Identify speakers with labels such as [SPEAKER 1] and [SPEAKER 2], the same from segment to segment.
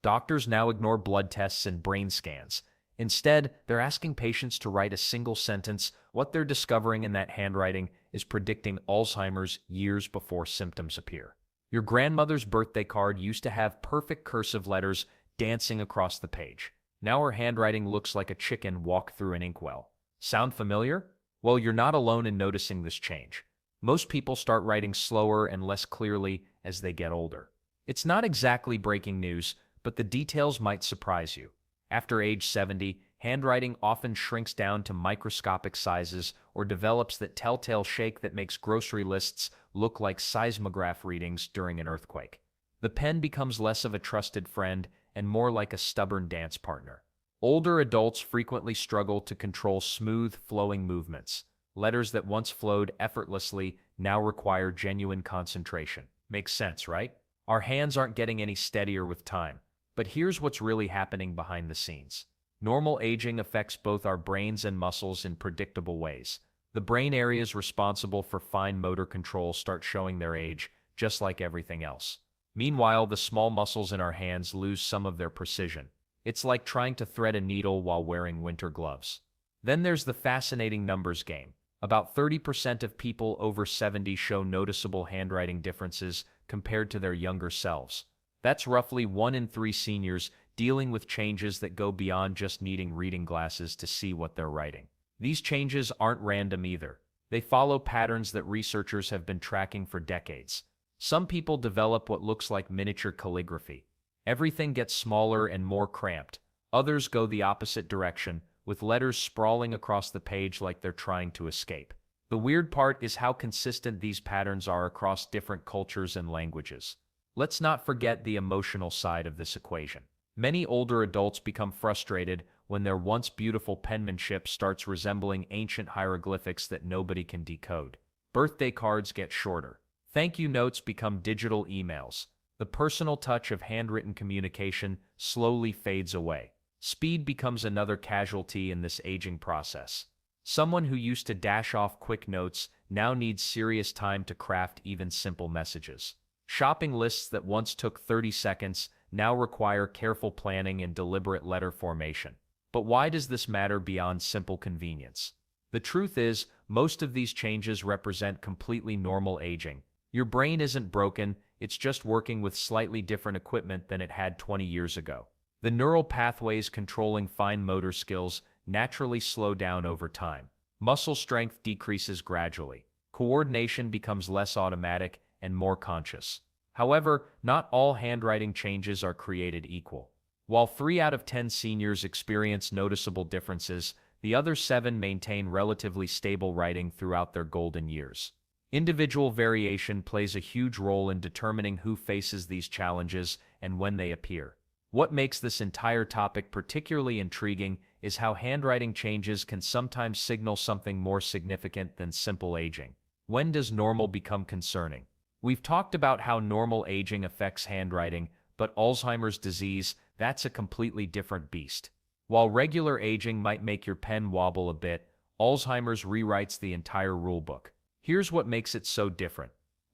[SPEAKER 1] Doctors now ignore blood tests and brain scans. Instead, they're asking patients to write a single sentence. What they're discovering in that handwriting is predicting Alzheimer's years before symptoms appear. Your grandmother's birthday card used to have perfect cursive letters dancing across the page. Now her handwriting looks like a chicken walked through an inkwell. Sound familiar? Well, you're not alone in noticing this change. Most people start writing slower and less clearly as they get older. It's not exactly breaking news, but the details might surprise you. After age 70, handwriting often shrinks down to microscopic sizes or develops that telltale shake that makes grocery lists look like seismograph readings during an earthquake. The pen becomes less of a trusted friend and more like a stubborn dance partner. Older adults frequently struggle to control smooth, flowing movements. Letters that once flowed effortlessly now require genuine concentration. Makes sense, right? Our hands aren't getting any steadier with time. But here's what's really happening behind the scenes. Normal aging affects both our brains and muscles in predictable ways. The brain areas responsible for fine motor control start showing their age, just like everything else. Meanwhile, the small muscles in our hands lose some of their precision. It's like trying to thread a needle while wearing winter gloves. Then there's the fascinating numbers game. About 30% of people over 70 show noticeable handwriting differences compared to their younger selves. That's roughly 1 in 3 seniors dealing with changes that go beyond just needing reading glasses to see what they're writing. These changes aren't random either. They follow patterns that researchers have been tracking for decades. Some people develop what looks like miniature calligraphy. Everything gets smaller and more cramped. Others go the opposite direction, with letters sprawling across the page like they're trying to escape. The weird part is how consistent these patterns are across different cultures and languages. Let's not forget the emotional side of this equation. Many older adults become frustrated when their once beautiful penmanship starts resembling ancient hieroglyphics that nobody can decode. Birthday cards get shorter. Thank you notes become digital emails. The personal touch of handwritten communication slowly fades away. Speed becomes another casualty in this aging process. Someone who used to dash off quick notes now needs serious time to craft even simple messages. Shopping lists that once took 30 seconds now require careful planning and deliberate letter formation. But why does this matter beyond simple convenience? The truth is, most of these changes represent completely normal aging. Your brain isn't broken, it's just working with slightly different equipment than it had 20 years ago. The neural pathways controlling fine motor skills naturally slow down over time. Muscle strength decreases gradually. Coordination becomes less automatic and more conscious. However, not all handwriting changes are created equal. While 3 out of 10 seniors experience noticeable differences, the other 7 maintain relatively stable writing throughout their golden years. Individual variation plays a huge role in determining who faces these challenges and when they appear. What makes this entire topic particularly intriguing is how handwriting changes can sometimes signal something more significant than simple aging. When does normal become concerning? We've talked about how normal aging affects handwriting, but Alzheimer's disease, that's a completely different beast. While regular aging might make your pen wobble a bit, Alzheimer's rewrites the entire rulebook. Here's what makes it so different.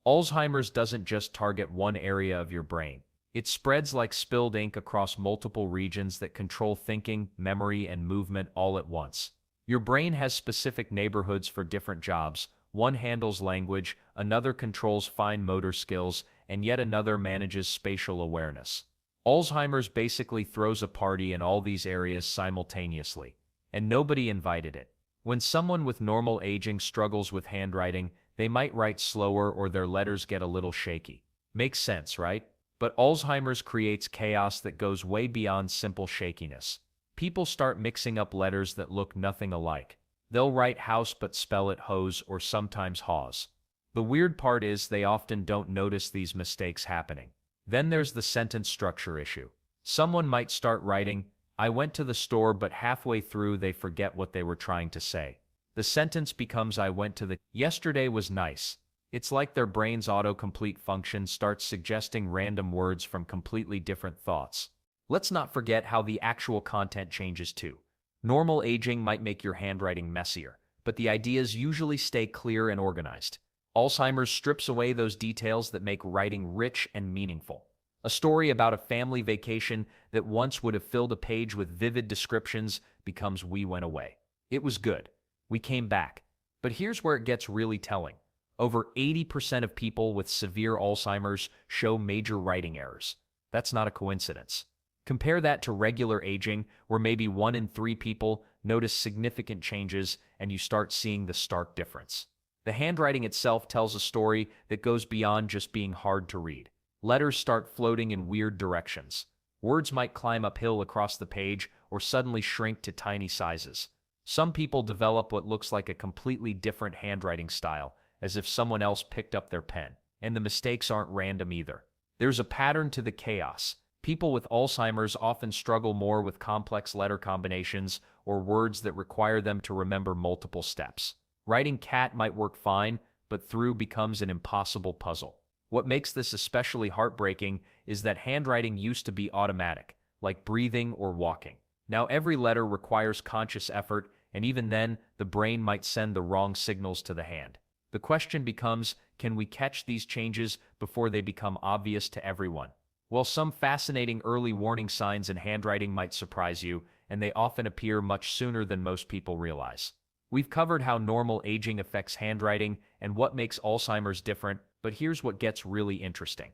[SPEAKER 1] Alzheimer's doesn't just target one area of your brain. It spreads like spilled ink across multiple regions that control thinking, memory, and movement all at once. Your brain has specific neighborhoods for different jobs. One handles language, another controls fine motor skills, and yet another manages spatial awareness. Alzheimer's basically throws a party in all these areas simultaneously, and nobody invited it. When someone with normal aging struggles with handwriting, they might write slower or their letters get a little shaky. Makes sense, right? But Alzheimer's creates chaos that goes way beyond simple shakiness. People start mixing up letters that look nothing alike. They'll write house but spell it hose or sometimes haws. The weird part is they often don't notice these mistakes happening. Then there's the sentence structure issue. Someone might start writing, "I went to the store," but halfway through they forget what they were trying to say. The sentence becomes, "I went to the yesterday was nice." It's like their brain's autocomplete function starts suggesting random words from completely different thoughts. Let's not forget how the actual content changes too. Normal aging might make your handwriting messier, but the ideas usually stay clear and organized. Alzheimer's strips away those details that make writing rich and meaningful. A story about a family vacation that once would have filled a page with vivid descriptions becomes "We went away. It was good. We came back." But here's where it gets really telling. Over 80% of people with severe Alzheimer's show major writing errors. That's not a coincidence. Compare that to regular aging, where maybe 1 in 3 people notice significant changes, and you start seeing the stark difference. The handwriting itself tells a story that goes beyond just being hard to read. Letters start floating in weird directions. Words might climb uphill across the page or suddenly shrink to tiny sizes. Some people develop what looks like a completely different handwriting style, as if someone else picked up their pen. And the mistakes aren't random either. There's a pattern to the chaos. People with Alzheimer's often struggle more with complex letter combinations or words that require them to remember multiple steps. Writing cat might work fine, but through becomes an impossible puzzle. What makes this especially heartbreaking is that handwriting used to be automatic, like breathing or walking. Now every letter requires conscious effort, and even then, the brain might send the wrong signals to the hand. The question becomes, can we catch these changes before they become obvious to everyone? Well, some fascinating early warning signs in handwriting might surprise you, and they often appear much sooner than most people realize. We've covered how normal aging affects handwriting and what makes Alzheimer's different, but here's what gets really interesting.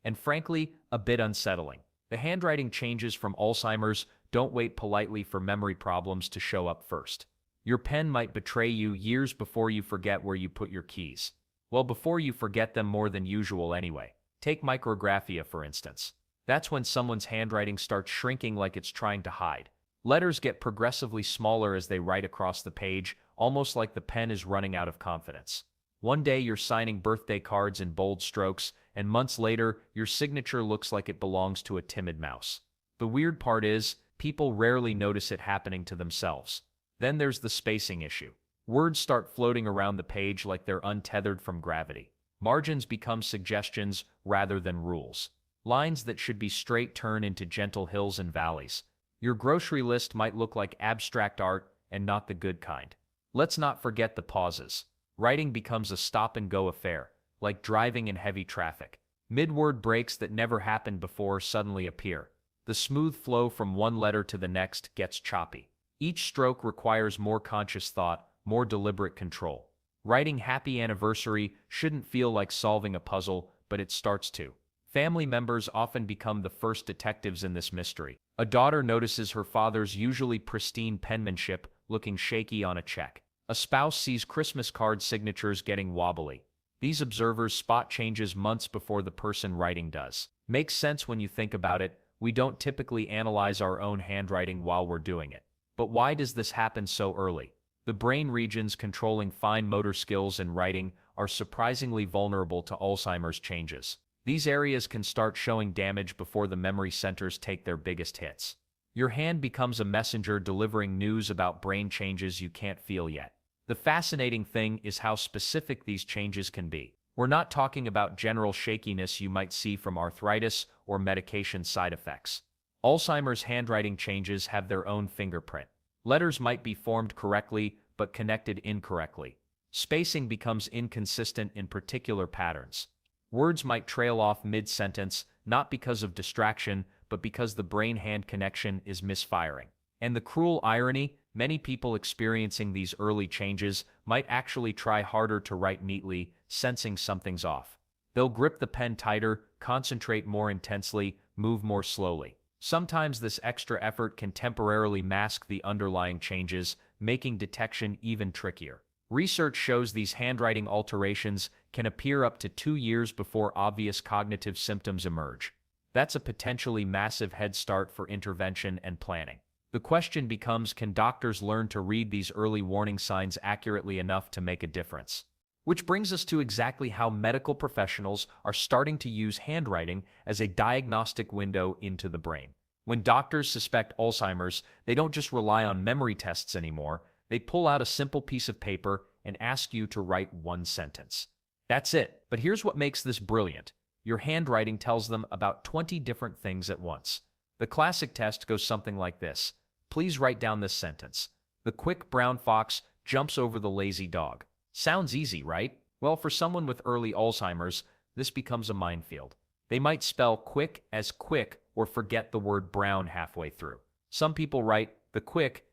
[SPEAKER 1] And frankly, a bit unsettling. The handwriting changes from Alzheimer's don't wait politely for memory problems to show up first. Your pen might betray you years before you forget where you put your keys. Well, before you forget them more than usual anyway. Take micrographia, for instance. That's when someone's handwriting starts shrinking like it's trying to hide. Letters get progressively smaller as they write across the page, almost like the pen is running out of confidence. One day you're signing birthday cards in bold strokes, and months later, your signature looks like it belongs to a timid mouse. The weird part is, people rarely notice it happening to themselves. Then there's the spacing issue. Words start floating around the page like they're untethered from gravity. Margins become suggestions rather than rules. Lines that should be straight turn into gentle hills and valleys. Your grocery list might look like abstract art and not the good kind. Let's not forget the pauses. Writing becomes a stop-and-go affair, like driving in heavy traffic. Mid-word breaks that never happened before suddenly appear. The smooth flow from one letter to the next gets choppy. Each stroke requires more conscious thought, more deliberate control. Writing happy anniversary shouldn't feel like solving a puzzle, but it starts to. Family members often become the first detectives in this mystery. A daughter notices her father's usually pristine penmanship looking shaky on a check. A spouse sees Christmas card signatures getting wobbly. These observers spot changes months before the person writing does. Makes sense when you think about it. We don't typically analyze our own handwriting while we're doing it. But why does this happen so early? The brain regions controlling fine motor skills and writing are surprisingly vulnerable to Alzheimer's changes. These areas can start showing damage before the memory centers take their biggest hits. Your hand becomes a messenger delivering news about brain changes you can't feel yet. The fascinating thing is how specific these changes can be. We're not talking about general shakiness you might see from arthritis or medication side effects. Alzheimer's handwriting changes have their own fingerprint. Letters might be formed correctly, but connected incorrectly. Spacing becomes inconsistent in particular patterns. Words might trail off mid-sentence, not because of distraction, but because the brain-hand connection is misfiring. And the cruel irony, many people experiencing these early changes might actually try harder to write neatly, sensing something's off. They'll grip the pen tighter, concentrate more intensely, move more slowly. Sometimes this extra effort can temporarily mask the underlying changes, making detection even trickier. Research shows these handwriting alterations can appear up to 2 years before obvious cognitive symptoms emerge. That's a potentially massive head start for intervention and planning. The question becomes, can doctors learn to read these early warning signs accurately enough to make a difference? Which brings us to exactly how medical professionals are starting to use handwriting as a diagnostic window into the brain. When doctors suspect Alzheimer's, they don't just rely on memory tests anymore. They pull out a simple piece of paper and ask you to write one sentence. That's it. But here's what makes this brilliant. Your handwriting tells them about 20 different things at once. The classic test goes something like this. Please write down this sentence. The quick brown fox jumps over the lazy dog. Sounds easy, right? Well, for someone with early Alzheimer's, this becomes a minefield. They might spell quick as quick or forget the word brown halfway through. Some people write the quick,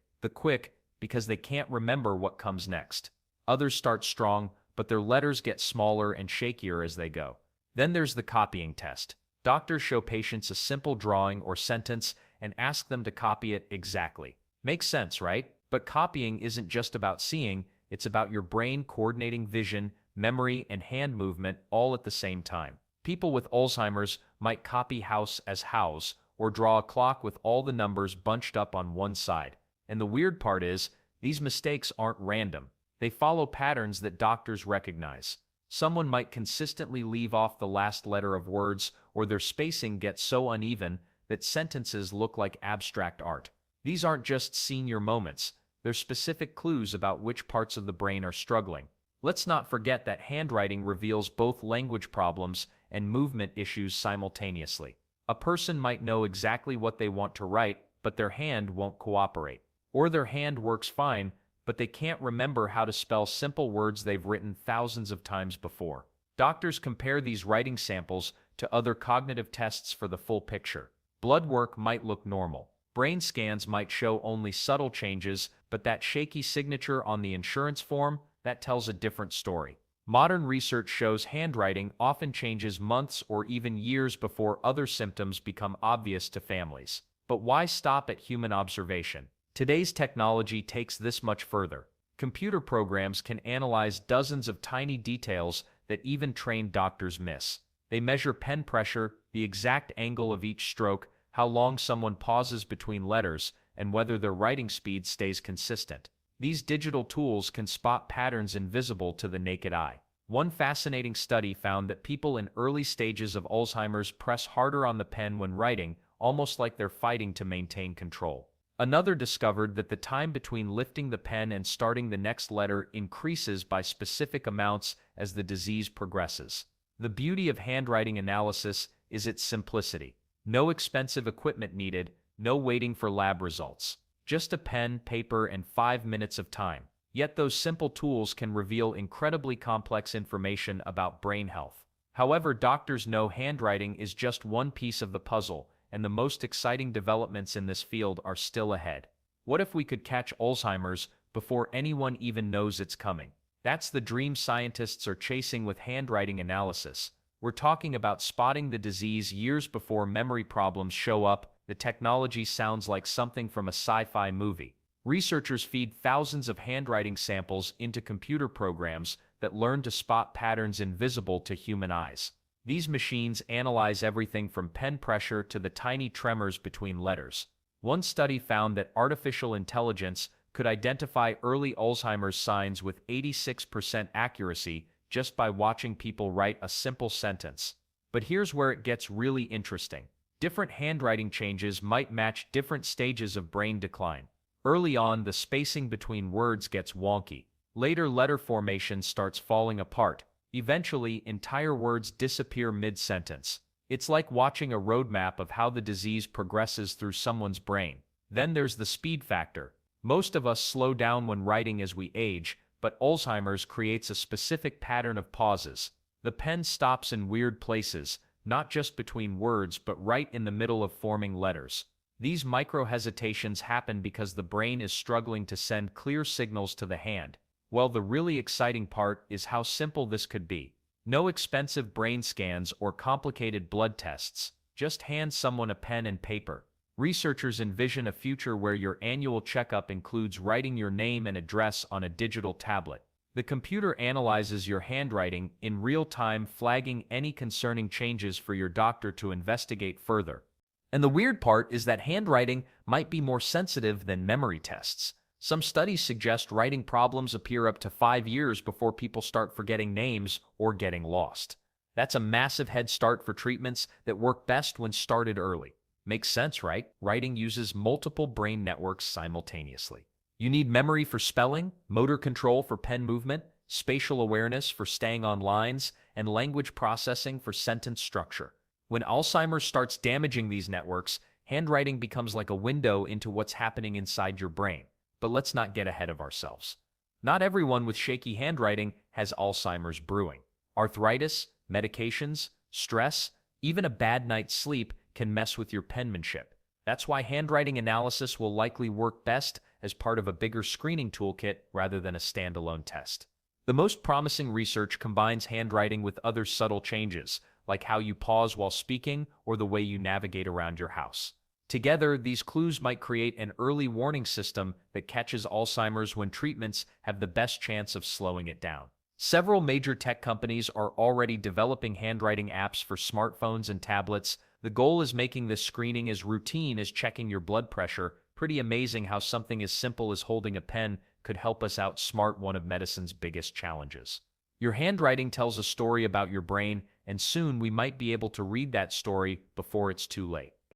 [SPEAKER 1] because they can't remember what comes next. Others start strong, but their letters get smaller and shakier as they go. Then there's the copying test. Doctors show patients a simple drawing or sentence and ask them to copy it exactly. Makes sense, right? But copying isn't just about seeing, it's about your brain coordinating vision, memory, and hand movement all at the same time. People with Alzheimer's might copy house as house or draw a clock with all the numbers bunched up on one side. And the weird part is, these mistakes aren't random. They follow patterns that doctors recognize. Someone might consistently leave off the last letter of words, or their spacing gets so uneven that sentences look like abstract art. These aren't just senior moments. They're specific clues about which parts of the brain are struggling. Let's not forget that handwriting reveals both language problems and movement issues simultaneously. A person might know exactly what they want to write, but their hand won't cooperate. Or their hand works fine, but they can't remember how to spell simple words they've written thousands of times before. Doctors compare these writing samples to other cognitive tests for the full picture. Blood work might look normal. Brain scans might show only subtle changes, but that shaky signature on the insurance form, that tells a different story. Modern research shows handwriting often changes months or even years before other symptoms become obvious to families. But why stop at human observation? Today's technology takes this much further. Computer programs can analyze dozens of tiny details that even trained doctors miss. They measure pen pressure, the exact angle of each stroke, how long someone pauses between letters, and whether their writing speed stays consistent. These digital tools can spot patterns invisible to the naked eye. One fascinating study found that people in early stages of Alzheimer's press harder on the pen when writing, almost like they're fighting to maintain control. Another discovered that the time between lifting the pen and starting the next letter increases by specific amounts as the disease progresses. The beauty of handwriting analysis is its simplicity. No expensive equipment needed, no waiting for lab results. Just a pen, paper, and 5 minutes of time. Yet those simple tools can reveal incredibly complex information about brain health. However, doctors know handwriting is just one piece of the puzzle, and the most exciting developments in this field are still ahead. What if we could catch Alzheimer's before anyone even knows it's coming? That's the dream scientists are chasing with handwriting analysis. We're talking about spotting the disease years before memory problems show up. The technology sounds like something from a sci-fi movie. Researchers feed thousands of handwriting samples into computer programs that learn to spot patterns invisible to human eyes. These machines analyze everything from pen pressure to the tiny tremors between letters. One study found that artificial intelligence could identify early Alzheimer's signs with 86% accuracy just by watching people write a simple sentence. But here's where it gets really interesting. Different handwriting changes might match different stages of brain decline. Early on, the spacing between words gets wonky. Later, letter formation starts falling apart. Eventually, entire words disappear mid-sentence. It's like watching a roadmap of how the disease progresses through someone's brain. Then there's the speed factor. Most of us slow down when writing as we age, but Alzheimer's creates a specific pattern of pauses. The pen stops in weird places, not just between words but right in the middle of forming letters. These micro-hesitations happen because the brain is struggling to send clear signals to the hand. Well, the really exciting part is how simple this could be. No expensive brain scans or complicated blood tests. Just hand someone a pen and paper. Researchers envision a future where your annual checkup includes writing your name and address on a digital tablet. The computer analyzes your handwriting in real time, flagging any concerning changes for your doctor to investigate further. And the weird part is that handwriting might be more sensitive than memory tests. Some studies suggest writing problems appear up to 5 years before people start forgetting names or getting lost. That's a massive head start for treatments that work best when started early. Makes sense, right? Writing uses multiple brain networks simultaneously. You need memory for spelling, motor control for pen movement, spatial awareness for staying on lines, and language processing for sentence structure. When Alzheimer's starts damaging these networks, handwriting becomes like a window into what's happening inside your brain. But let's not get ahead of ourselves. Not everyone with shaky handwriting has Alzheimer's brewing. Arthritis, medications, stress, Even a bad night's sleep can mess with your penmanship. That's why handwriting analysis will likely work best as part of a bigger screening toolkit rather than a standalone test. The most promising research combines handwriting with other subtle changes, like how you pause while speaking or the way you navigate around your house. Together, these clues might create an early warning system that catches Alzheimer's when treatments have the best chance of slowing it down. Several major tech companies are already developing handwriting apps for smartphones and tablets. The goal is making this screening as routine as checking your blood pressure. Pretty amazing how something as simple as holding a pen could help us outsmart one of medicine's biggest challenges. Your handwriting tells a story about your brain, and soon we might be able to read that story before it's too late.